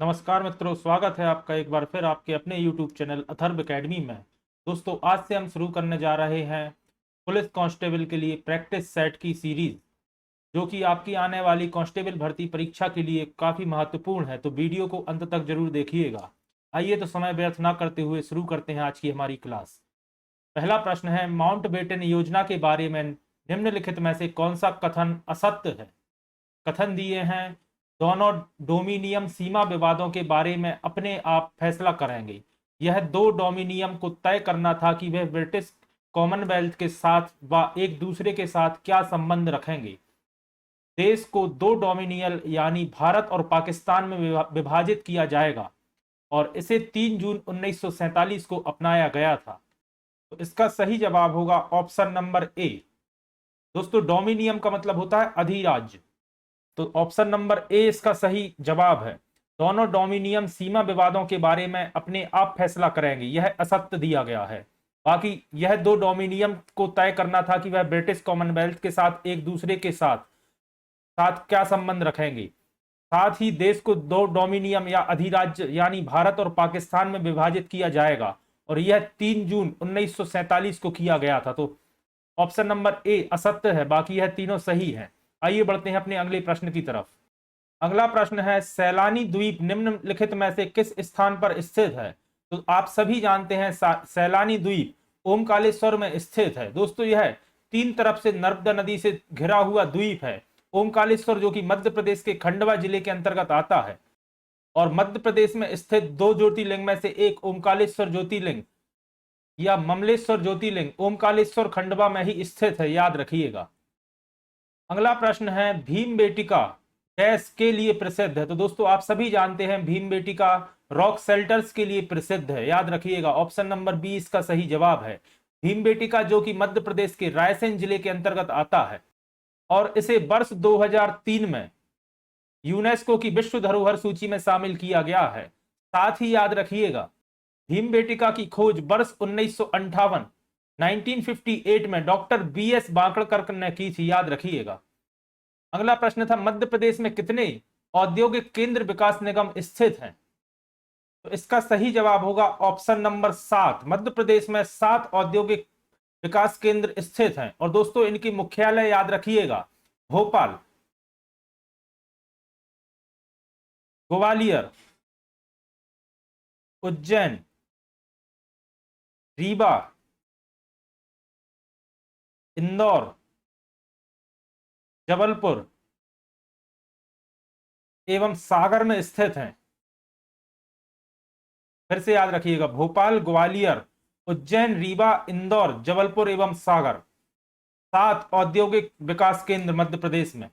नमस्कार मित्रों, स्वागत है आपका एक बार फिर आपके अपने YouTube चैनल अथर्व एकेडमी में। दोस्तों, आज से हम शुरू करने जा रहे हैं पुलिस कांस्टेबल के लिए प्रैक्टिस सेट की सीरीज, जो कि आपकी आने वाली कांस्टेबल भर्ती परीक्षा के लिए काफ़ी महत्वपूर्ण है। तो वीडियो को अंत तक जरूर देखिएगा। आइए तो समय व्यर्थ ना करते हुए शुरू करते हैं आज की हमारी क्लास। पहला प्रश्न है, माउंटबेटन योजना के बारे में निम्नलिखित में से कौन सा कथन असत्य है? कथन दिए हैं, दोनों डोमिनियन सीमा विवादों के बारे में अपने आप फैसला करेंगे। यह दो डोमिनियन को तय करना था कि वह ब्रिटिश कॉमनवेल्थ के साथ व एक दूसरे के साथ क्या संबंध रखेंगे। देश को दो डोमिनियन यानी भारत और पाकिस्तान में विभाजित किया जाएगा और इसे 3 जून 1947 को अपनाया गया था। तो इसका सही जवाब होगा ऑप्शन नंबर ए। दोस्तों, डोमिनियन का मतलब होता है अधिराज्य, तो ऑप्शन नंबर ए इसका सही जवाब है। दोनों डोमिनियन सीमा विवादों के बारे में अपने आप फैसला करेंगे, यह असत्य दिया गया है। बाकी यह दो डोमिनियन को तय करना था कि वह ब्रिटिश कॉमनवेल्थ के साथ एक दूसरे के साथ साथ क्या संबंध रखेंगे। साथ ही देश को दो डोमिनियन या अधिराज्य यानी भारत और पाकिस्तान में विभाजित किया जाएगा और यह 3 जून 1947 को किया गया था। तो ऑप्शन नंबर ए असत्य है, बाकी यह तीनों सही है। आइए बढ़ते हैं अपने अगले प्रश्न की तरफ। अगला प्रश्न है, सैलानी द्वीप निम्नलिखित में से किस स्थान पर स्थित है? तो आप सभी जानते हैं सैलानी द्वीप ओमकालेश्वर में स्थित है। दोस्तों, यह तीन तरफ से नर्मदा नदी से घिरा हुआ द्वीप है ओमकालेश्वर, जो कि मध्य प्रदेश के खंडवा जिले के अंतर्गत आता है और मध्य प्रदेश में स्थित दो ज्योतिर्लिंग में से एक ओमकालेश्वर ज्योतिर्लिंग या ममलेश्वर ज्योतिर्लिंग ओमकालेश्वर खंडवा में ही स्थित है, याद रखिएगा। अगला प्रश्न है, भीमबेटका डैश के लिए प्रसिद्ध है? तो दोस्तों, आप सभी जानते हैं भीमबेटका रॉक शेल्टर्स के लिए प्रसिद्ध है, याद रखिएगा। ऑप्शन नंबर बी इसका सही जवाब है। भीमबेटका जो कि मध्य प्रदेश के रायसेन जिले के अंतर्गत आता है और इसे वर्ष 2003 में यूनेस्को की विश्व धरोहर सूची में शामिल किया गया है। साथ ही याद रखिएगा, भीमबेटका की खोज वर्ष 1958 में डॉक्टर BS बांकड़कर ने की थी, याद रखिएगा। अगला प्रश्न था, मध्य प्रदेश में कितने औद्योगिक केंद्र विकास निगम स्थित हैं? तो इसका सही जवाब होगा ऑप्शन नंबर 7। मध्य प्रदेश में 7 औद्योगिक विकास केंद्र स्थित हैं और दोस्तों, इनकी मुख्यालय याद रखिएगा, भोपाल, ग्वालियर, उज्जैन, रीवा, इंदौर, जबलपुर एवं सागर में स्थित हैं। फिर से याद रखिएगा, भोपाल, ग्वालियर, उज्जैन, रीवा, इंदौर, जबलपुर एवं सागर, 7 औद्योगिक विकास केंद्र मध्य प्रदेश में।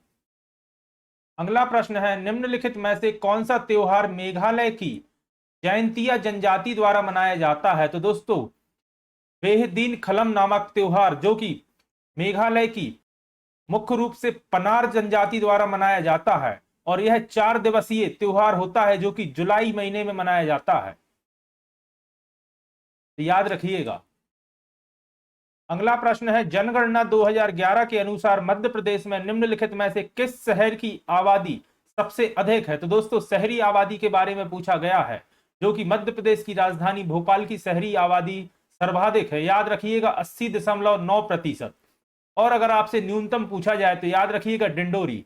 अगला प्रश्न है, निम्नलिखित में से कौन सा त्योहार मेघालय की जयंतिया जनजाति द्वारा मनाया जाता है? तो दोस्तों, बेहदीन खलम नामक त्योहार, जो कि मेघालय की मुख्य रूप से पनार जनजाति द्वारा मनाया जाता है और यह 4 दिवसीय त्योहार होता है, जो कि जुलाई महीने में मनाया जाता है, तो याद रखिएगा। अगला प्रश्न है, जनगणना 2011 के अनुसार मध्य प्रदेश में निम्नलिखित में से किस शहर की आबादी सबसे अधिक है? तो दोस्तों, शहरी आबादी के बारे में पूछा गया है, जो कि मध्य प्रदेश की राजधानी भोपाल की शहरी आबादी सर्वाधिक है, याद रखिएगा 80.9%। और अगर आपसे न्यूनतम पूछा जाए तो याद रखिएगा डिंडोरी।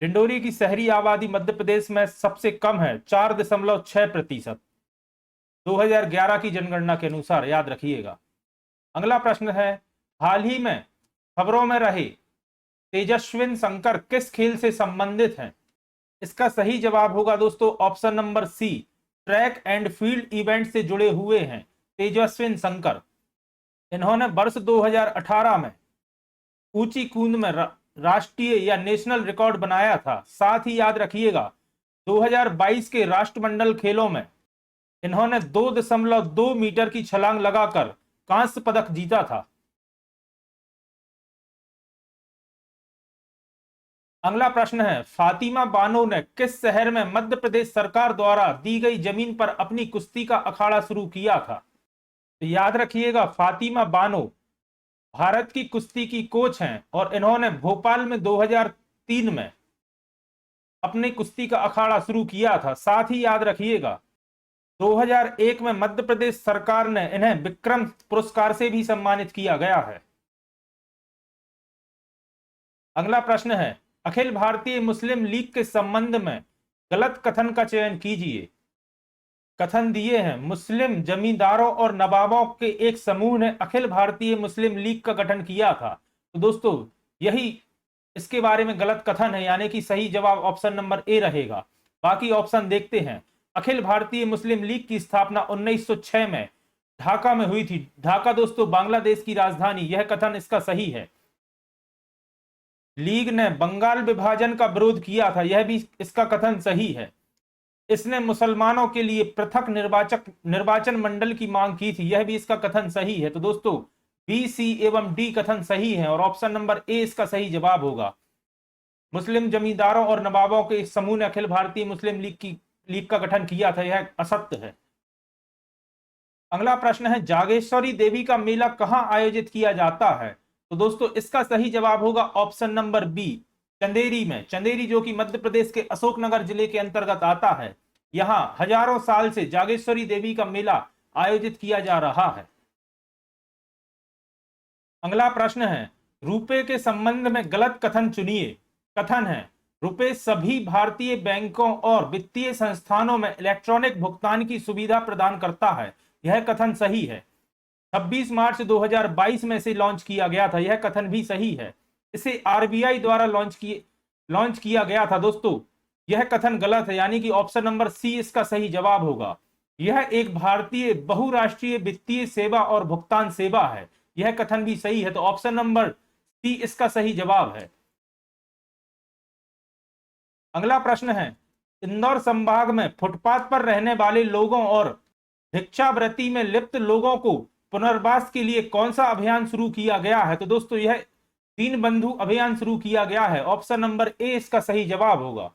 डिंडोरी की शहरी आबादी मध्य प्रदेश में सबसे कम है, 4.6%, 2011 की जनगणना के अनुसार, याद रखिएगा। अगला प्रश्न है, हाल ही में खबरों में रहे तेजस्विन शंकर किस खेल से संबंधित हैं? इसका सही जवाब होगा दोस्तों option number C, track and field event से जुड़े हुए हैं तेजस्विन शंकर। इन्होंने वर्ष 2018 में ऊंची कूद में राष्ट्रीय या नेशनल रिकॉर्ड बनाया था। साथ ही याद रखिएगा, 2022 के राष्ट्रमंडल खेलों में इन्होंने 2.2 मीटर की छलांग लगाकर कांस्य पदक जीता था। अगला प्रश्न है, फातिमा बानो ने किस शहर में मध्य प्रदेश सरकार द्वारा दी गई जमीन पर अपनी कुश्ती का अखाड़ा शुरू किया था? तो याद रखिएगा, फातिमा बानो भारत की कुश्ती की कोच हैं और इन्होंने भोपाल में 2003 में अपने कुश्ती का अखाड़ा शुरू किया था। साथ ही याद रखिएगा 2001 में मध्य प्रदेश सरकार ने इन्हें विक्रम पुरस्कार से भी सम्मानित किया गया है। अगला प्रश्न है, अखिल भारतीय मुस्लिम लीग के संबंध में गलत कथन का चयन कीजिए। कथन दिए हैं, मुस्लिम जमींदारों और नवाबों के एक समूह ने अखिल भारतीय मुस्लिम लीग का गठन किया था। तो दोस्तों यही इसके बारे में गलत कथन है, यानी कि सही जवाब ऑप्शन नंबर ए रहेगा। बाकी ऑप्शन देखते हैं। अखिल भारतीय मुस्लिम लीग की स्थापना 1906 में ढाका में हुई थी। ढाका दोस्तों बांग्लादेश की राजधानी, यह कथन इसका सही है। लीग ने बंगाल विभाजन का विरोध किया था, यह भी इसका कथन सही है। इसने मुसलमानों के लिए पृथक निर्वाचन मंडल की मांग की थी, यह भी इसका कथन सही है। तो दोस्तों बी, सी एवं डी कथन सही है और ऑप्शन नंबर ए इसका सही जवाब होगा। मुस्लिम जमींदारों और नवाबों के एक समूह ने अखिल भारतीय मुस्लिम लीग का गठन किया था, यह असत्य है। अगला प्रश्न है, जागेश्वरी देवी का मेला कहां आयोजित किया जाता है? तो दोस्तों इसका सही जवाब होगा ऑप्शन नंबर बी, चंदेरी में। चंदेरी जो कि मध्य प्रदेश के अशोकनगर जिले के अंतर्गत आता है। यहां हजारों साल से जागेश्वरी देवी का मेला आयोजित किया जा रहा है। अगला प्रश्न है, रुपए के संबंध में गलत कथन चुनिए। कथन है, रुपए सभी भारतीय बैंकों और वित्तीय संस्थानों में इलेक्ट्रॉनिक भुगतान की सुविधा प्रदान करता है, यह कथन सही है। 26 मार्च 2022 में इसे लॉन्च किया गया था, यह कथन भी सही है। इसे आरबीआई द्वारा लॉन्च किया गया था। दोस्तों यह कथन गलत है, यानी कि ऑप्शन नंबर सी इसका सही जवाब होगा। यह एक भारतीय बहुराष्ट्रीय वित्तीय सेवा और भुगतान सेवा है, यह कथन भी सही है। तो ऑप्शन नंबर सी इसका सही जवाब है। अगला प्रश्न है, इंदौर संभाग में फुटपाथ पर रहने वाले लोगों और भिक्षावृत्ति में लिप्त लोगों को पुनर्वास के लिए कौन सा अभियान शुरू किया गया है? तो दोस्तों यह दीन बंधु अभियान शुरू किया गया है, ऑप्शन नंबर ए इसका सही जवाब होगा।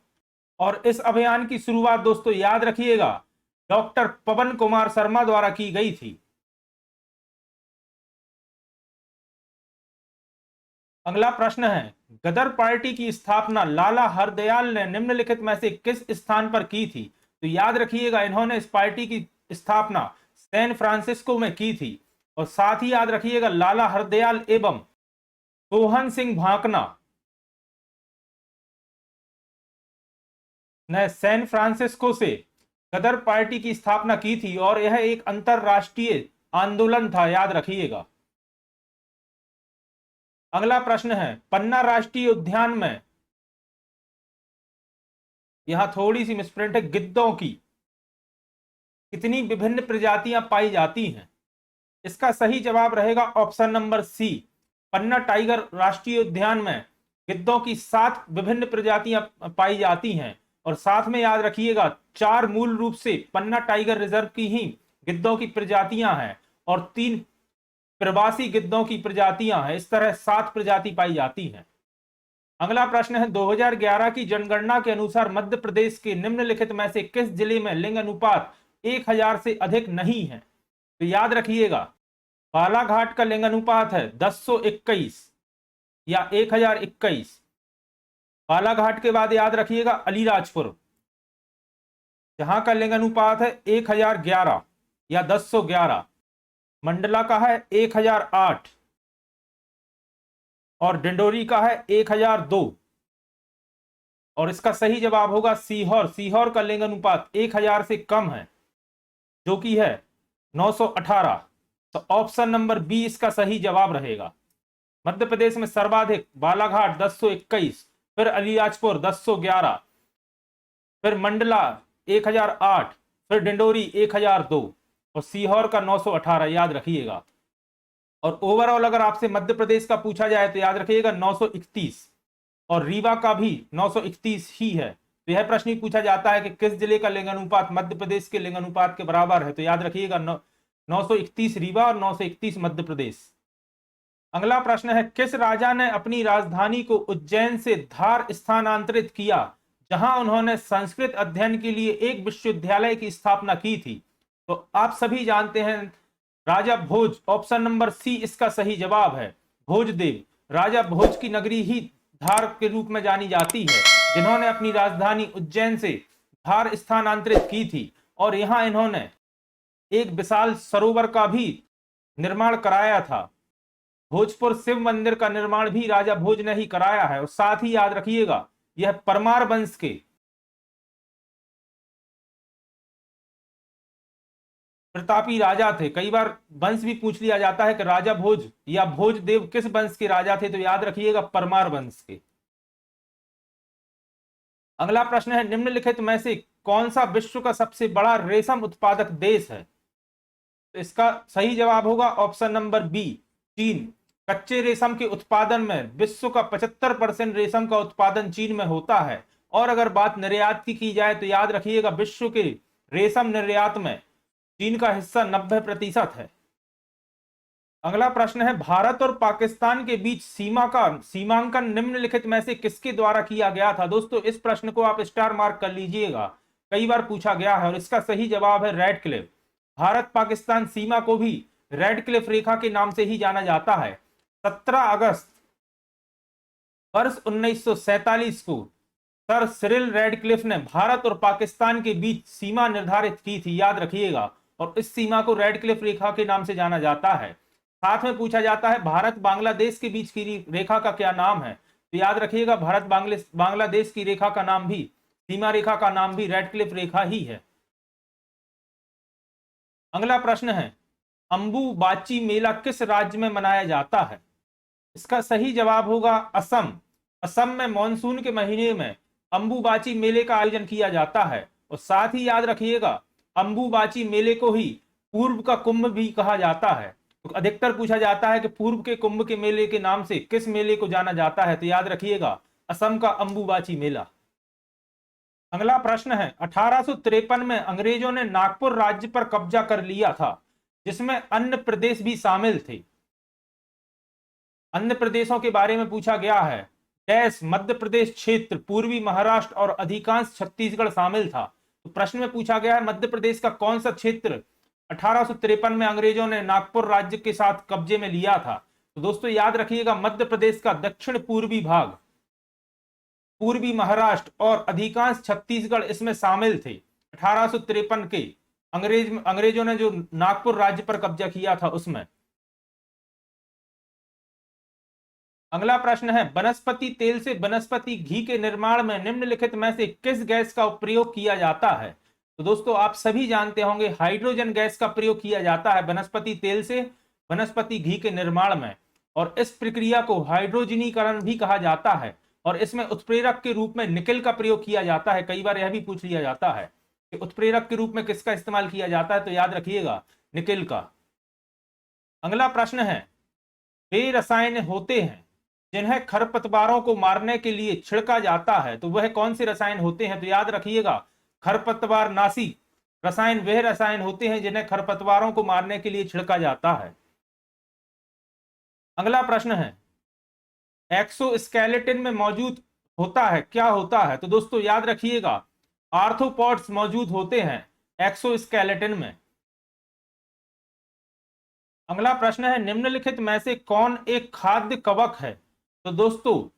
और इस अभियान की शुरुआत दोस्तों याद रखिएगा डॉक्टर पवन कुमार शर्मा द्वारा की गई थी। अगला प्रश्न है, गदर पार्टी की स्थापना लाला हरदयाल ने निम्नलिखित में से किस स्थान पर की थी? तो याद रखिएगा इन्होंने इस पार्टी की स्थापना सैन फ्रांसिस्को में की थी। और साथ ही याद रखिएगा लाला हरदयाल एवं सोहन सिंह भाकना ने सैन फ्रांसिस्को से गदर पार्टी की स्थापना की थी और यह एक अंतरराष्ट्रीय आंदोलन था, याद रखिएगा। अगला प्रश्न है, पन्ना राष्ट्रीय उद्यान में, यहां थोड़ी सी मिसप्रिंट है, गिद्धों की कितनी विभिन्न प्रजातियां पाई जाती हैं? इसका सही जवाब रहेगा ऑप्शन नंबर सी, पन्ना टाइगर राष्ट्रीय उद्यान में गिद्धों की 7 विभिन्न प्रजातियां पाई जाती हैं। और साथ में याद रखिएगा 4 मूल रूप से पन्ना टाइगर रिजर्व की ही गिद्धों की प्रजातियां हैं और 3 प्रवासी गिद्धों की प्रजातियां हैं। इस तरह 7 प्रजाति पाई जाती हैं। अगला प्रश्न है, 2011 की जनगणना के अनुसार मध्य प्रदेश के निम्नलिखित में से किस जिले में लिंग अनुपात 1000 से अधिक नहीं है? तो याद रखिएगा बालाघाट का लिंग अनुपात है 1021 या 1021। बालाघाट के बाद याद रखिएगा अलीराजपुर, जहां का लिंग अनुपात है 1011 या 1011। मंडला का है 1008 और डिंडोरी का है 1002। और इसका सही जवाब होगा सीहोर। सीहोर का लिंग अनुपात 1000 से कम है, जो कि है 918। तो ऑप्शन नंबर बी इसका सही जवाब रहेगा। मध्य प्रदेश में सर्वाधिक बालाघाट 1021, फिर अलीराजपुर 1011, फिर मंडला 1008, फिर डिंडोरी 1002 और सीहोर का 918, याद रखिएगा। और ओवरऑल अगर आपसे मध्य प्रदेश का पूछा जाए तो याद रखिएगा 931 और रीवा का भी 931 ही है। तो यह प्रश्न ही पूछा जाता है कि किस जिले का लिंग अनुपात मध्य प्रदेश के लिंग अनुपात के बराबर है? तो याद रखिएगा 931 रीवा और 931 मध्य प्रदेश। अगला प्रश्न है, किस राजा ने अपनी राजधानी को उज्जैन से धार स्थानांतरित किया, जहां उन्होंने संस्कृत अध्ययन के लिए एक विश्वविद्यालय की स्थापना की थी? तो आप सभी जानते हैं राजा भोज, ऑप्शन नंबर सी इसका सही जवाब है। भोजदेव, राजा भोज की नगरी ही धार के रूप में जानी जाती है, जिन्होंने अपनी राजधानी उज्जैन से धार स्थानांतरित की थी और यहां इन्होंने एक विशाल सरोवर का भी निर्माण कराया था। भोजपुर शिव मंदिर का निर्माण भी राजा भोज ने ही कराया है। और साथ ही याद रखिएगा, यह परमार वंश के प्रतापी राजा थे। कई बार वंश भी पूछ लिया जाता है कि राजा भोज या भोजदेव किस वंश के राजा थे, तो याद रखिएगा परमार वंश के। अगला प्रश्न है, निम्नलिखित में से कौन सा विश्व का सबसे बड़ा रेशम उत्पादक देश है? तो इसका सही जवाब होगा ऑप्शन नंबर बी, चीन। कच्चे रेशम के उत्पादन में विश्व का 75% रेशम का उत्पादन चीन में होता है। और अगर बात निर्यात की जाए तो याद रखिएगा, विश्व के रेशम निर्यात में चीन का हिस्सा 90% है। अगला प्रश्न है, भारत और पाकिस्तान के बीच सीमांकन निम्नलिखित में से किसके द्वारा किया गया था? दोस्तों इस प्रश्न को आप स्टार मार्क कर लीजिएगा, कई बार पूछा गया है। और इसका सही जवाब है रेड क्लिफ। भारत पाकिस्तान सीमा को भी रेड क्लिफ रेखा के नाम से ही जाना जाता है। 17 अगस्त वर्ष 1947 को सर सिरिल रेडक्लिफ ने भारत और पाकिस्तान के बीच सीमा निर्धारित की थी, याद रखिएगा। और इस सीमा को रेडक्लिफ रेखा के नाम से जाना जाता है। साथ में पूछा जाता है, भारत बांग्लादेश के बीच की रेखा का क्या नाम है? तो याद रखिएगा, भारत बांग्लादेश की रेखा का नाम भी, सीमा रेखा का नाम भी रेडक्लिफ रेखा ही है। अगला प्रश्न है, अंबुबाची मेला किस राज्य में मनाया जाता है? इसका सही जवाब होगा असम। असम में मानसून के महीने में अंबुबाची मेले का आयोजन किया जाता है। और साथ ही याद रखिएगा, अंबुबाची मेले को ही पूर्व का कुंभ भी कहा जाता है। तो अधिकतर पूछा जाता है कि पूर्व के कुंभ के मेले के नाम से किस मेले को जाना जाता है? तो याद रखिएगा, असम का अंबुबाची मेला। अगला प्रश्न है, 1853 में अंग्रेजों ने नागपुर राज्य पर कब्जा कर लिया था, जिसमें अन्य प्रदेश भी शामिल थे। अन्य प्रदेशों के बारे में पूछा गया है। डैश मध्य प्रदेश क्षेत्र, पूर्वी महाराष्ट्र और अधिकांश छत्तीसगढ़ शामिल था। तो प्रश्न में पूछा गया है, मध्य प्रदेश का कौन सा क्षेत्र 1853 में अंग्रेजों ने नागपुर राज्य के साथ कब्जे में लिया था? तो दोस्तों याद रखिएगा, मध्य प्रदेश का दक्षिण पूर्वी भाग, पूर्वी महाराष्ट्र और अधिकांश छत्तीसगढ़ इसमें शामिल थे। 1853 के अंग्रेजों ने जो नागपुर राज्य पर कब्जा किया था उसमें। अगला प्रश्न है, वनस्पति तेल से वनस्पति घी के निर्माण में निम्नलिखित में से किस गैस का प्रयोग किया जाता है? तो दोस्तों आप सभी जानते होंगे, हाइड्रोजन गैस का प्रयोग किया जाता है वनस्पति तेल से वनस्पति घी के निर्माण में। और इस प्रक्रिया को हाइड्रोजनीकरण भी कहा जाता है। और इसमें उत्प्रेरक के रूप में निकेल का प्रयोग किया जाता है। कई बार यह भी पूछ लिया जाता है कि उत्प्रेरक के रूप में किसका इस्तेमाल किया जाता है? तो याद रखिएगा, निकेल का। अगला प्रश्न है, वे रसायन होते हैं जिन्हें खरपतवारों को मारने के लिए छिड़का जाता है, तो वह कौन से रसायन होते हैं? तो याद रखिएगा, खरपतवार नाशी रसायन वह रसायन होते हैं जिन्हें खरपतवारों को मारने के लिए छिड़का जाता है। अगला प्रश्न है, एक्सोस्केलेटन में मौजूद होता है, क्या होता है? तो दोस्तों याद रखिएगा, आर्थ्रोपॉड्स मौजूद होते हैं एक्सोस्केलेटन में। अगला प्रश्न है, निम्नलिखित में से कौन एक खाद्य कवक है? तो दोस्तों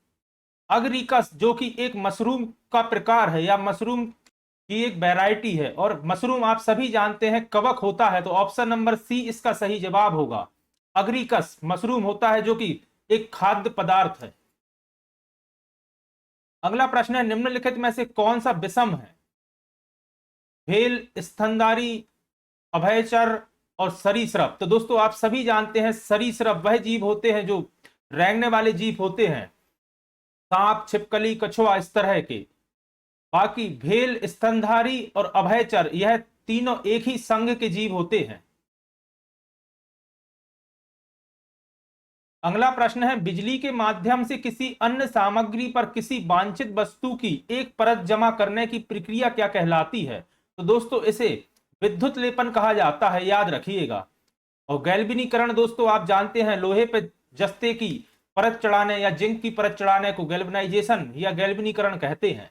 अगरिकस, जो कि एक मशरूम का प्रकार है या मशरूम की एक वैरायटी है। और मशरूम आप सभी जानते हैं कवक होता है, तो ऑप्शन नंबर सी इसका सही जवाब होगा। अगरिकस मशरूम होता है जो कि एक खाद्य पदार्थ है। अगला प्रश्न है, निम्नलिखित में से कौन सा विषम है? भेल, स्तनधारी, अभयचर और सरीसृप। तो दोस्तों आप सभी जानते हैं, सरीसृप वह जीव होते हैं जो रेंगने वाले जीव होते हैं, सांप, छिपकली, कछुआ, इस तरह के। बाकी भेल, स्तनधारी और अभयचर यह तीनों एक ही संघ के जीव होते हैं। अगला प्रश्न है, बिजली के माध्यम से किसी अन्य सामग्री पर किसी वांछित वस्तु की एक परत जमा करने की प्रक्रिया क्या कहलाती है? तो दोस्तों इसे विद्युत लेपन कहा जाता है, याद रखिएगा। और गैल्वेनीकरण दोस्तों आप जानते हैं, लोहे पे जस्ते की परत चढ़ाने या जिंक की परत चढ़ाने को गैल्वेनाइजेशन या गैल्वेनीकरण कहते हैं।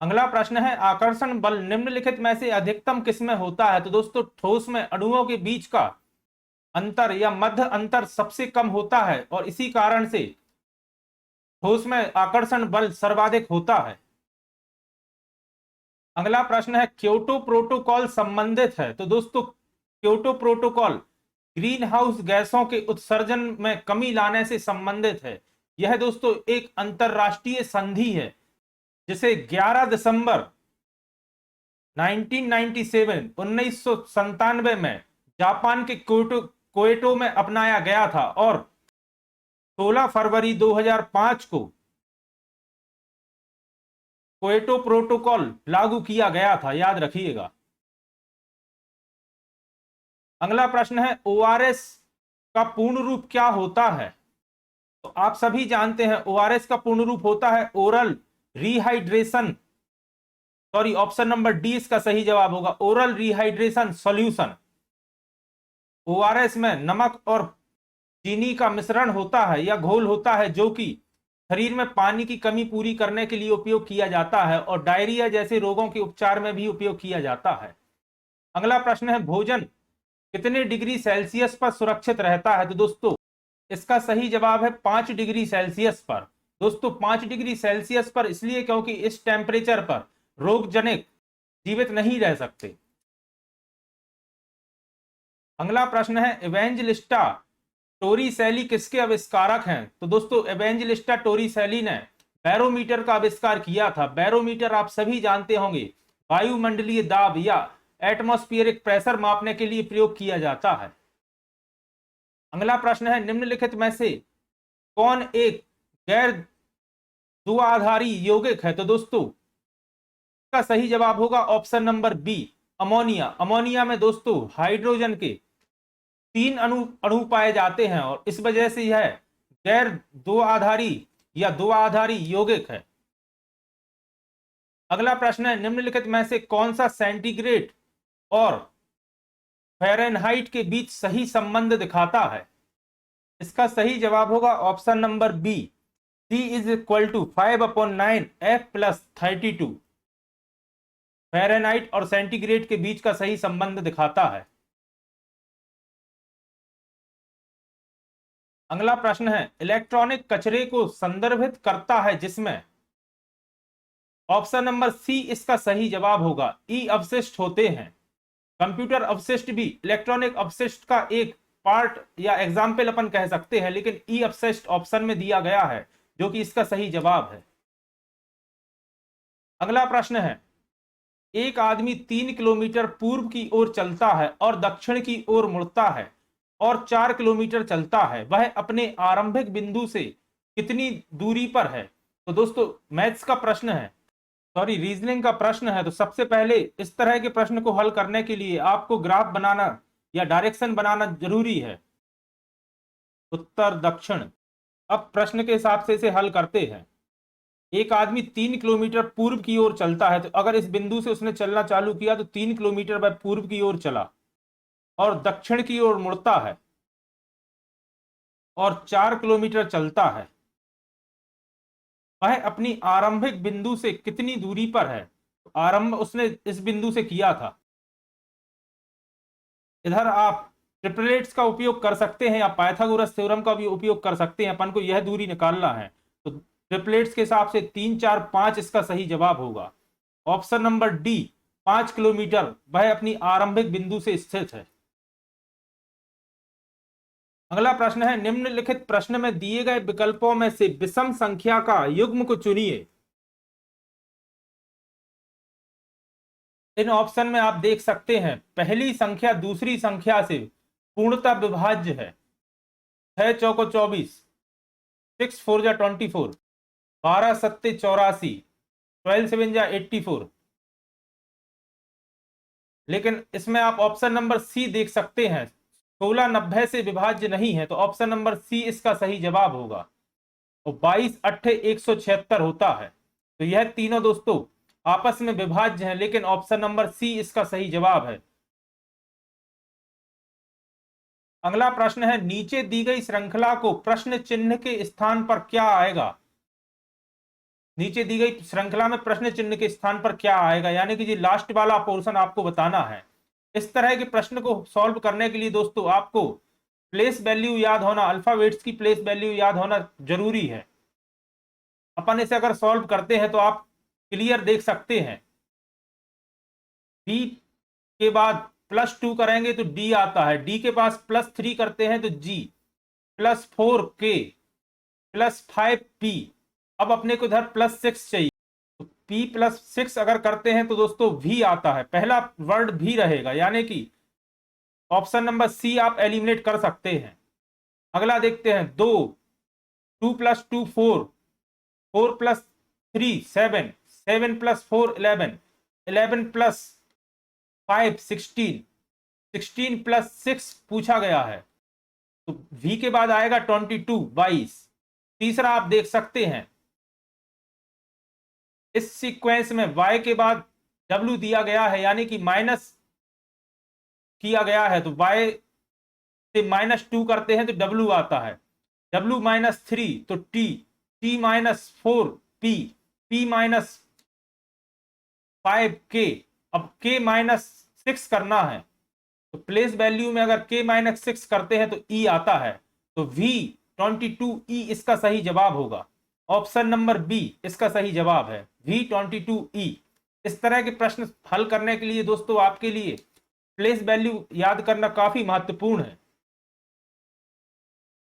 अगला प्रश्न है, आकर्षण बल निम्नलिखित में से अधिकतम किस में होता है? तो दोस्तों ठोस में अणुओं के बीच का अंतर या मध्य अंतर सबसे कम होता है। और इसी कारण से ठोस में आकर्षण बल सर्वाधिक होता है? अगला प्रश्न है क्योटो प्रोटोकॉल संबंधित है? तो दोस्तों क्योटो प्रोटोकॉल ग्रीन हाउस गैसों के उत्सर्जन में कमी लाने से संबंधित है। यह दोस्तों एक अंतरराष्ट्रीय संधि है जिसे 11 दिसंबर 1997 में जापान के क्योटो में अपनाया गया था और 16 फरवरी 2005 को क्योटो प्रोटोकॉल लागू किया गया था, याद रखिएगा। अगला प्रश्न है ओआरएस का पूर्ण रूप क्या होता है? तो आप सभी जानते हैं ओआरएस का पूर्ण रूप होता है oral rehydration, sorry option number D इसका सही जवाब होगा, ओरल रिहाइड्रेशन सॉल्यूशन। ओआरएस में नमक और चीनी का मिश्रण होता है या घोल होता है जो कि शरीर में पानी की कमी पूरी करने के लिए उपयोग किया जाता है और डायरिया जैसे रोगों के उपचार में भी उपयोग किया जाता है। अगला प्रश्न है भोजन कितने डिग्री सेल्सियस पर सुरक्षित रहता है? तो दोस्तों इसका सही जवाब है 5 डिग्री सेल्सियस पर। दोस्तों 5 डिग्री सेल्सियस पर इसलिए क्योंकि इस टेम्परेचर पर रोगजनक जीवित नहीं रह सकते। अगला प्रश्न है इवेंजलिस्टा टोरिसेली किसके आविष्कारक हैं? तो दोस्तों इवेंजलिस्टा टोरिसेली ने बैरोमीटर का आविष्कार किया था। बैरोमीटर आप सभी जानते होंगे वायुमंडलीय दाब या एटमॉस्फेरिक प्रेशर मापने के लिए प्रयोग किया जाता है। अगला प्रश्न है निम्नलिखित में से कौन एक गैर द्विआधारी यौगिक है? तो दोस्तों का सही जवाब होगा option number B ammonia. Ammonia में दोस्तों हाइड्रोजन के 3 अणु पाए जाते हैं और इस वजह से यह गैर द्विआधारी या द्विआधारी यौगिक है। अगला प्रश्न है निम्नलिखित में से कौन सा सेंटीग्रेड और फ़ारेनहाइट के बीच सही संबंध दिखाता है? इसका सही जवाब होगा option number B C is equal to 5/9 F+32। Fahrenheit और सेंटीग्रेड के बीच का सही संबंध दिखाता है। अगला प्रश्न है इलेक्ट्रॉनिक कचरे को संदर्भित करता है जिसमें ऑप्शन नंबर सी इसका सही जवाब होगा ई अवशिष्ट होते हैं। कंप्यूटर अवशिष्ट भी इलेक्ट्रॉनिक अवशिष्ट का एक पार्ट या एग्जाम्पल अपन कह सकते हैं, लेकिन ई अवशिष्ट ऑप्शन में दिया गया है जो कि इसका सही जवाब है। अगला प्रश्न है एक आदमी 3 किलोमीटर पूर्व की ओर चलता है और दक्षिण की ओर मुड़ता है और 4 किलोमीटर चलता है, वह अपने आरंभिक बिंदु से कितनी दूरी पर है? तो दोस्तों मैथ्स का प्रश्न है, सॉरी रीजनिंग का प्रश्न है। तो सबसे पहले इस तरह के प्रश्न को हल करने के लिए आपको ग्राफ बनाना या डायरेक्शन बनाना जरूरी है। उत्तर दक्षिण। अब प्रश्न के हिसाब से इसे हल करते हैं। एक आदमी 3 किलोमीटर पूर्व की ओर चलता है, तो अगर इस बिंदु से उसने चलना चालू किया तो 3 किलोमीटर वह पूर्व की ओर चला और दक्षिण की ओर मुड़ता है और 4 किलोमीटर चलता है, वह अपनी आरंभिक बिंदु से कितनी दूरी पर है? तो आरंभ उसने इस बिंदु से किया था। इधर आप ट्रिपलेट्स का उपयोग कर सकते हैं या पाइथागोरस थ्योरम का भी उपयोग कर सकते हैं। अपन को यह दूरी निकालना है तो ट्रिपलेट्स के हिसाब से 3, 4, 5 इसका सही जवाब होगा। ऑप्शन नंबर डी 5 किलोमीटर वह अपनी आरंभिक बिंदु से स्थित है। अगला प्रश्न है निम्नलिखित प्रश्न में दिए गए विकल्पों में से विषम संख्या का युग्म को चुनिए। इन ऑप्शन में आप देख सकते हैं पहली संख्या दूसरी संख्या से पूर्णतः विभाज्य है। 6 चौको 24, 6 4 जा 24, 12 सत्ते 84, 12 7 जा 84। लेकिन इसमें आप ऑप्शन नंबर सी देख सकते हैं 16 90 से विभाज्य नहीं है, तो ऑप्शन नंबर सी इसका सही जवाब होगा और 22 8 176 होता है। तो यह तीनों दोस्तों आपस में विभाज्य हैं, लेकिन ऑप्शन नंबर सी इसका सही जवाब है। अगला प्रश्न है नीचे दी गई श्रृंखला को प्रश्न चिन्ह के स्थान पर क्या आएगा? नीचे दी गई श्रृंखला में प्रश्न चिन्ह के स्थान पर क्या आएगा, यानी कि जी लास्ट वाला पोर्शन आपको बताना है। इस तरह के प्रश्न को सॉल्व करने के लिए दोस्तों आपको प्लेस वैल्यू याद होना, अल्फाबेट्स की प्लेस वैल्यू याद होना जरूरी है। अपन इसे अगर सॉल्व करते हैं तो आप क्लियर देख सकते हैं, b के बाद +2 करेंगे तो d आता है, d के पास +3 करते हैं तो g, +4k, +5p। अब अपने को इधर +6 चाहिए, तो p +6 अगर करते हैं तो दोस्तों v आता है, पहला वर्ड v रहेगा, यानी कि ऑप्शन नंबर सी आप एलिमिनेट कर सकते हैं। अगला देखते हैं 2, 2 + 2 4, 4 + 3 7, 7 + 4 11, 11 + 5 16, 16 + 6 पूछा गया है, तो v के बाद आएगा 22 22। तीसरा आप देख सकते हैं इस सीक्वेंस में y के बाद w दिया गया है, यानी कि माइनस किया गया है, तो y से -2 करते हैं तो w आता है, w -3 तो t, t -4 p, p -5k। अब k -6 करना है, तो प्लेस वैल्यू में अगर k -6 करते हैं तो e आता है, तो v 22e इसका सही जवाब होगा। ऑप्शन नंबर बी इसका सही जवाब है, v 22e। इस तरह के प्रश्न हल करने के लिए दोस्तों आपके लिए प्लेस वैल्यू याद करना काफी महत्वपूर्ण है।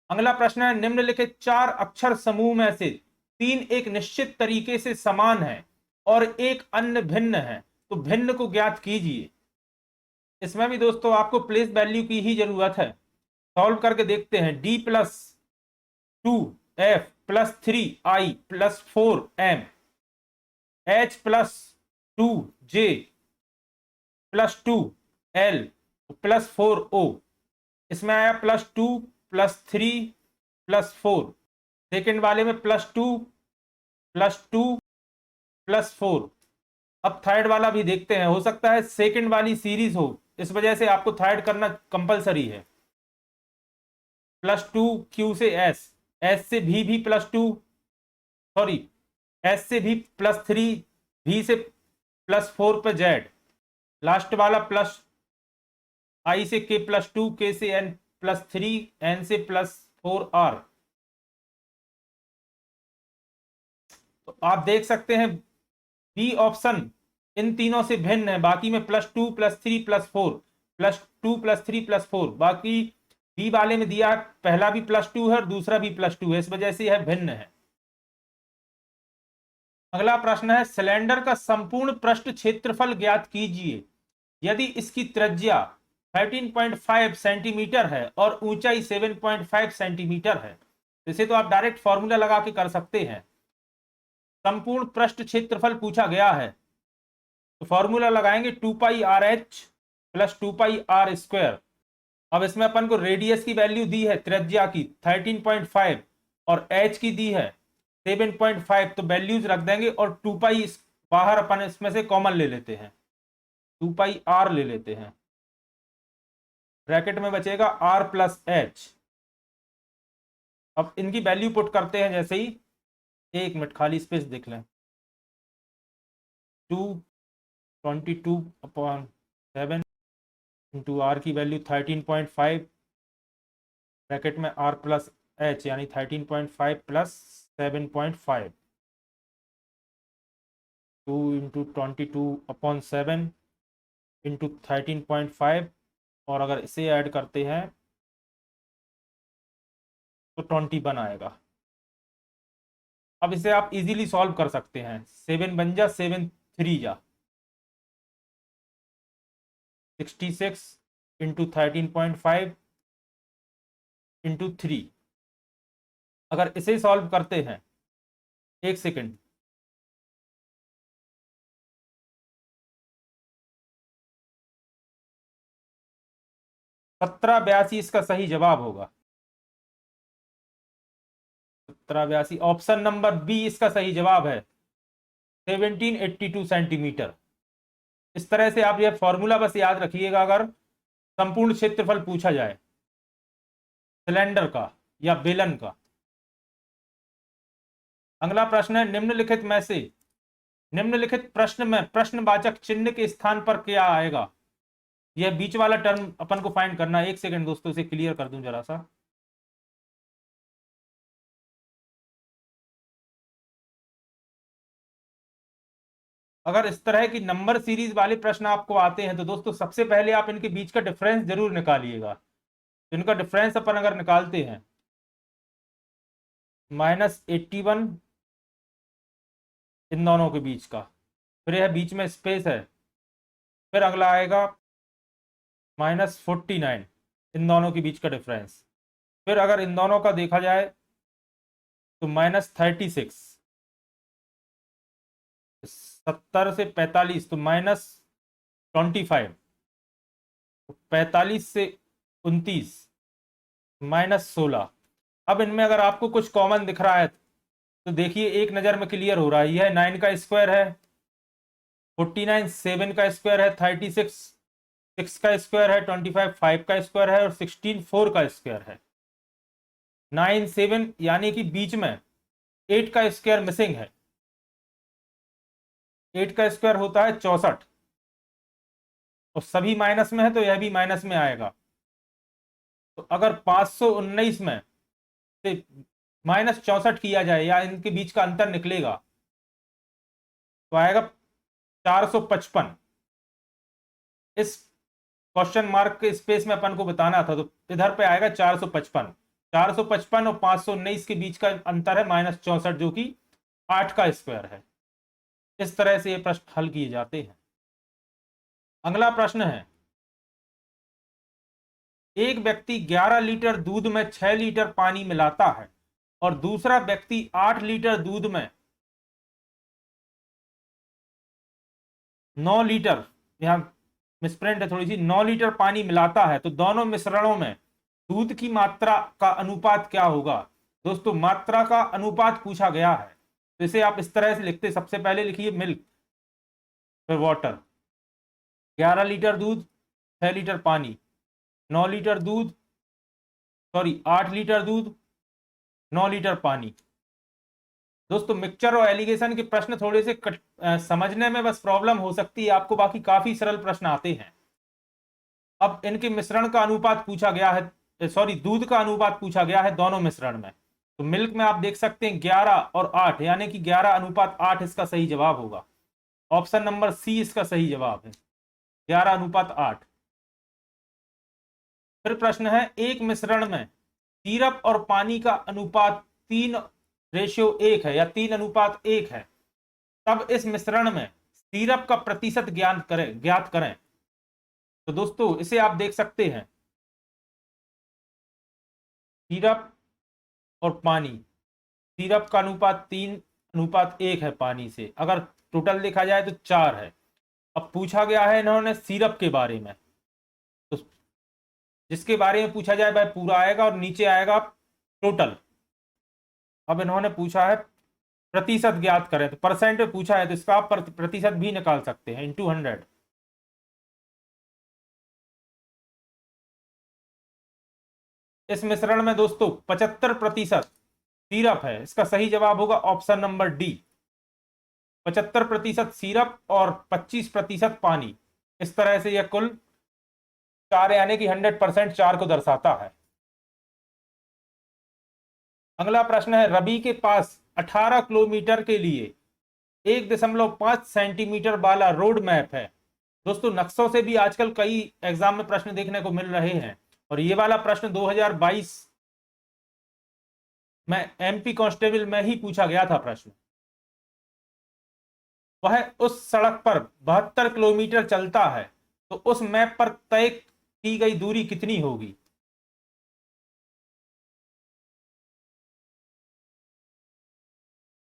अगला प्रश्न है, निम्नलिखित 4 अक्षर समूह में से 3 एक निश्चित तरीके से समान है और एक अन्य भिन्न है, तो भिन्न को ज्ञात कीजिए। इसमें भी दोस्तों आपको प्लेस वैल्यू की ही जरूरत है। सॉल्व करके देखते हैं, d + 2f + 3i + 4m, h + 2j + 2l + 4o। इसमें आया +2 + 3 + 4, सेकेंड वाले में +2 + 2 + 4। अब थर्ड वाला भी देखते हैं, हो सकता है सेकेंड वाली सीरीज हो, इस वजह से आपको थर्ड करना कंपलसरी है। +2 q से s, s से भी +2, सॉरी s से भी +3, v से +4 पे z, लास्ट वाला प्लस i से k +2, k से n +3, n से +4r। तो आप देख सकते हैं बी ऑप्शन इन तीनों से भिन्न है, बाकी में +2 +3 +4, +2 +3 +4, बाकी बी वाले में दिया पहला भी +2 है और दूसरा भी +2 है, इस वजह से यह भिन्न है। अगला प्रश्न है, सिलेंडर का संपूर्ण पृष्ठ क्षेत्रफल ज्ञात कीजिए यदि इसकी त्रिज्या 13.5 सेंटीमीटर है और ऊंचाई 7.5 सेंटीमीटर है। इसे तो आप डायरेक्ट फॉर्मूला लगा के कर सकते हैं। संपूर्ण पृष्ठ क्षेत्रफल पूछा गया है, तो फॉर्मूला लगाएंगे 2πRh + 2πr²। अब इसमें अपन को रेडियस की वैल्यू दी है त्रिज्या की 13.5 और h की दी है 7.5, तो वैल्यूज रख देंगे और 2π बाहर अपन इसमें से कॉमन ले लेते हैं, 2πr ले लेते हैं, ब्रैकेट में बचेगा r + h। अब इनकी वैल्यू पुट करते हैं, जैसे ही 1 मिनट खाली स्पेस देख लें, 222/7 इंटू आर की वैल्यू 13.5, ब्रैकेट में r + h यानी 13.5 + 7.5, 2 × 22/7 इंटू 13.5, और अगर इसे ऐड करते हैं तो 21 आएगा। अब इसे आप इजीली सॉल्व कर सकते हैं, 7 बन जा 7 3 जा 66 इंटू 13.5 इंटू 3। अगर इसे सॉल्व करते हैं, एक सेकेंड, सत्रह 82 इसका सही जवाब होगा, 1782। ऑप्शन नंबर बी इसका सही जवाब है, 1782 सेंटीमीटर। इस तरह से आप यह फॉर्मूला बस याद रखिएगा अगर संपूर्ण क्षेत्रफल पूछा जाए सिलेंडर का या बेलन का। अगला प्रश्न है, निम्नलिखित में से निम्नलिखित प्रश्न में प्रश्नवाचक चिन्ह के स्थान पर क्या आएगा। यह बीच वाला टर्म अपन को फाइंड करना है। एक सेकंड दोस्तों, इसे क्लियर कर दूं जरा सा। अगर इस तरह की नंबर सीरीज वाले प्रश्न आपको आते हैं तो दोस्तों सबसे पहले आप इनके बीच का डिफरेंस जरूर निकालिएगा। तो इनका डिफरेंस अपन अगर निकालते हैं -81 इन दोनों के बीच का, फिर यह बीच में स्पेस है, फिर अगला आएगा -49 इन दोनों के बीच का डिफरेंस, फिर अगर इन दोनों का देखा जाए तो -36, 70 से 45 तो -25, 45 से 29 -16। अब इनमें अगर आपको कुछ कॉमन दिख रहा है तो देखिए एक नज़र में क्लियर हो रहा है, यह 9 का स्क्वायर है, 49 7 का स्क्वायर है, 36 6 का स्क्वायर है, 25 5 का स्क्वायर है और 16 4 का स्क्वायर है। 9 7 यानी कि बीच में 8 का स्क्वायर मिसिंग है। 8 का स्क्वायर होता है 64 और सभी माइनस में है तो यह भी माइनस में आएगा। तो अगर 519 में से -64 किया जाए या इनके बीच का अंतर निकलेगा तो आएगा 455। इस क्वेश्चन मार्क के स्पेस में अपन को बताना था तो इधर पे आएगा 455। 455 और 519 के बीच का अंतर है -64 जो कि 8 का स्क्वायर है। इस तरह से ये प्रश्न हल किए जाते हैं। अगला प्रश्न है, एक व्यक्ति 11 लीटर दूध में 6 लीटर पानी मिलाता है और दूसरा व्यक्ति 8 लीटर दूध में 9 लीटर, यहाँ मिसप्रिंट है थोड़ी सी, 9 लीटर पानी मिलाता है तो दोनों मिश्रणों में दूध की मात्रा का अनुपात क्या होगा। दोस्तों मात्रा का अनुपात पूछा गया है तो इसे आप इस तरह से लिखते, सबसे पहले लिखिए मिल्क, फिर वाटर, 11 लीटर दूध 6 लीटर पानी, 9 लीटर दूध, सॉरी 8 लीटर दूध 9 लीटर पानी। दोस्तों मिक्सचर और एलिगेशन के प्रश्न थोड़े से समझने में बस प्रॉब्लम हो सकती है आपको, बाकी काफी सरल प्रश्न आते हैं। अब इनके मिश्रण का अनुपात पूछा गया है, सॉरी दूध का अनुपात पूछा गया है दोनों मिश्रण में। तो मिल्क में आप देख सकते हैं 11 और 8 यानी कि 11:8 इसका सही जवाब होगा। ऑप्शन नंबर सी इसका सही जवाब है, 11:8। फिर प्रश्न है, एक मिश्रण में सिरप और पानी का अनुपात 3:1 है या 3:1 है, तब इस मिश्रण में सिरप का प्रतिशत ज्ञात करें। तो दोस्तों इसे आप देख सकते हैं, सिरप और पानी, सिरप का अनुपात 3:1 है पानी से, अगर टोटल देखा जाए तो 4 है। अब पूछा गया है इन्होंने सिरप के बारे में, तो जिसके बारे में पूछा जाए वह पूरा आएगा और नीचे आएगा टोटल। अब इन्होंने पूछा है प्रतिशत ज्ञात करें, तो परसेंट में पूछा है तो इसका आप प्रतिशत भी निकाल सकते हैं, इंटू 100। इस मिश्रण में दोस्तों 75% सिरप है, इसका सही जवाब होगा ऑप्शन नंबर डी, 75% सिरप और 25% पानी। इस तरह से यह कुल 4 यानी कि 100% 4 को दर्शाता है। अगला प्रश्न है, रवि के पास 18 किलोमीटर के लिए 1.5 सेंटीमीटर वाला रोड मैप है। दोस्तों नक्शों से भी आजकल कई एग्जाम में प्रश्न देखने को मिल रहे हैं और ये वाला प्रश्न 2022 में एमपी कांस्टेबल में ही पूछा गया था प्रश्न। वह उस सड़क पर 72 किलोमीटर चलता है तो उस मैप पर तय की गई दूरी कितनी होगी।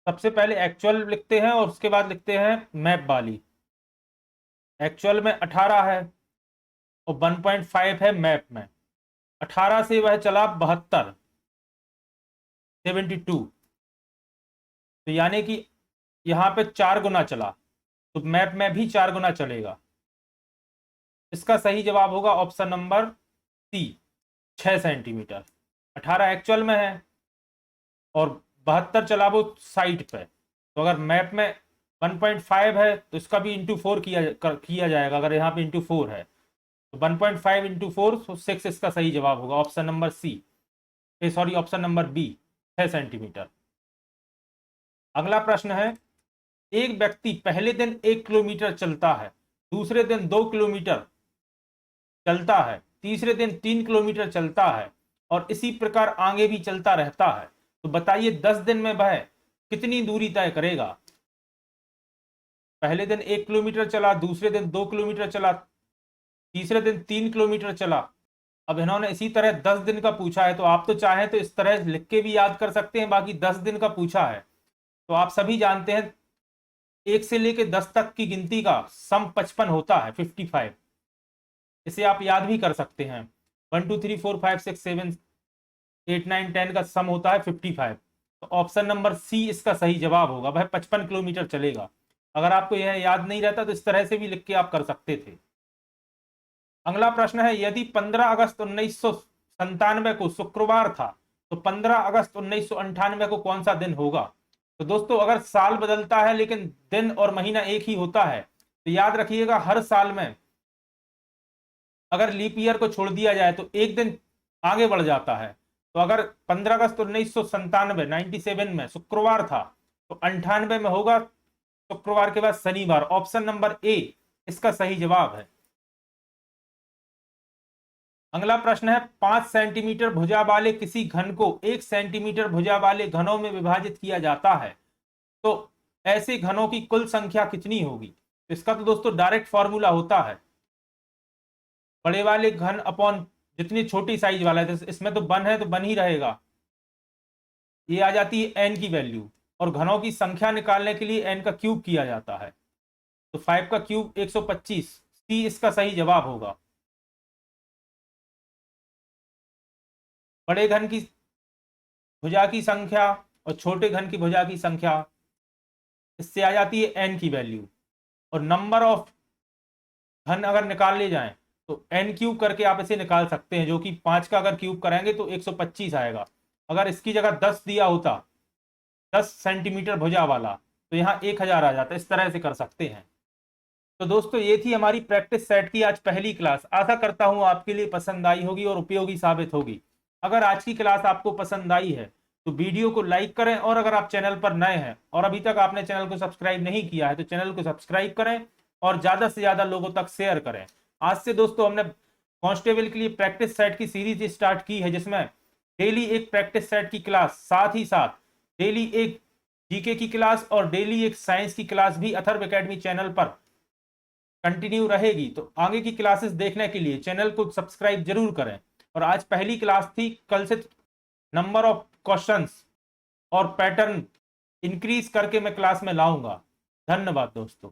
सबसे पहले एक्चुअल लिखते हैं और उसके बाद लिखते हैं मैप वाली। एक्चुअल में 18 है और 1.5 है मैप में। 18 से वह चला 72, 72, तो यानी कि यहाँ पे 4 गुना चला, तो मैप में भी 4 गुना चलेगा। इसका सही जवाब होगा option number C, 6 centimetre. 18 actual में है और 72 चला वो साइट पे, तो अगर मैप में 1.5 है तो इसका भी इंटू 4 किया जाएगा। अगर यहाँ पे इंटू 4 है तो 1.5 इंटू 4 तो 6 इसका सही जवाब होगा option number C, sorry option number B, 6 centimetre. अगला प्रश्न है, एक व्यक्ति पहले दिन 1 किलोमीटर चलता है, दूसरे दिन 2 किलोमीटर चलता है, तीसरे दिन 3 किलोमीटर चलता है और इसी प्रकार आगे भी चलता रहता है, तो बताइए 10 दिन में वह कितनी दूरी तय करेगा। पहले दिन 1 किलोमीटर चला, दूसरे दिन 2 किलोमीटर चला, तीसरे दिन 3 किलोमीटर चला। अब इन्होंने इसी तरह 10 दिन का पूछा है, तो आप तो चाहें तो इस तरह लिख के भी याद कर सकते हैं, बाकी 10 दिन का पूछा है तो आप सभी जानते हैं 1 से लेकर 10 तक की गिनती का सम 55 होता है, 55। इसे आप याद भी कर सकते हैं। 1 2 3 4 5 6 7 8 9 10 का सम होता है 55। तो ऑप्शन नंबर सी इसका सही जवाब होगा, वह 55 किलोमीटर चलेगा। अगर आपको यह याद नहीं रहता तो इस तरह से भी लिख के आप कर सकते थे। अगला प्रश्न है, यदि 15 अगस्त 1997 को शुक्रवार था तो 15 अगस्त 1998 को कौन सा दिन होगा। तो दोस्तों अगर साल बदलता है लेकिन दिन और महीना एक ही होता है तो याद रखिएगा हर साल में अगर लीप ईयर को छोड़ दिया जाए तो एक दिन आगे बढ़ जाता है। तो अगर 15 अगस्त 1997 97 में शुक्रवार था तो 98 में होगा शुक्रवार के बाद शनिवार। ऑप्शन नंबर ए इसका सही जवाब है। अगला प्रश्न है, 5 सेंटीमीटर भुजा वाले किसी घन को 1 सेंटीमीटर भुजा वाले घनों में विभाजित किया जाता है तो ऐसे घनों की कुल संख्या कितनी होगी। तो इसका तो दोस्तों डायरेक्ट फॉर्मूला होता है, बड़े वाले घन अपॉन जितनी छोटी साइज वाला है, तो इसमें तो बन है तो बन ही रहेगा, ये आ जाती है एन की वैल्यू। और घनों की संख्या निकालने के लिए एन का क्यूब किया जाता है, तो 5 का क्यूब 125। सी इसका सही जवाब होगा। बड़े घन की भुजा की संख्या और छोटे घन की भुजा की संख्या, इससे आ जाती है एन की वैल्यू। और नंबर ऑफ घन अगर निकाल ले जाएं तो एन क्यूब करके आप इसे निकाल सकते हैं, जो कि 5 का अगर क्यूब करेंगे तो 125 आएगा। अगर इसकी जगह 10 दिया होता, 10 सेंटीमीटर भुजा वाला, तो यहाँ 1000 आ जाता। इस तरह से कर सकते हैं। तो दोस्तों ये थी हमारी प्रैक्टिस सेट की आज पहली क्लास। आशा करता हूँ आपके लिए पसंद आई होगी और उपयोगी साबित होगी। अगर आज की क्लास आपको पसंद आई है तो वीडियो को लाइक करें, और अगर आप चैनल पर नए हैं और अभी तक आपने चैनल को सब्सक्राइब नहीं किया है तो चैनल को सब्सक्राइब करें और ज्यादा से ज्यादा लोगों तक शेयर करें। आज से दोस्तों हमने कांस्टेबल के लिए प्रैक्टिस सेट की सीरीज स्टार्ट की है, जिसमें डेली एक प्रैक्टिस सेट की क्लास, साथ ही साथ डेली एक जीके की क्लास और डेली एक साइंस की क्लास भी अथर्व एकेडमी चैनल पर कंटिन्यू रहेगी। तो आगे की क्लासेस देखने के लिए चैनल को सब्सक्राइब जरूर करें। और आज पहली क्लास थी, कल से नंबर ऑफ क्वेश्चंस और पैटर्न इंक्रीज करके मैं क्लास में लाऊंगा। धन्यवाद दोस्तों।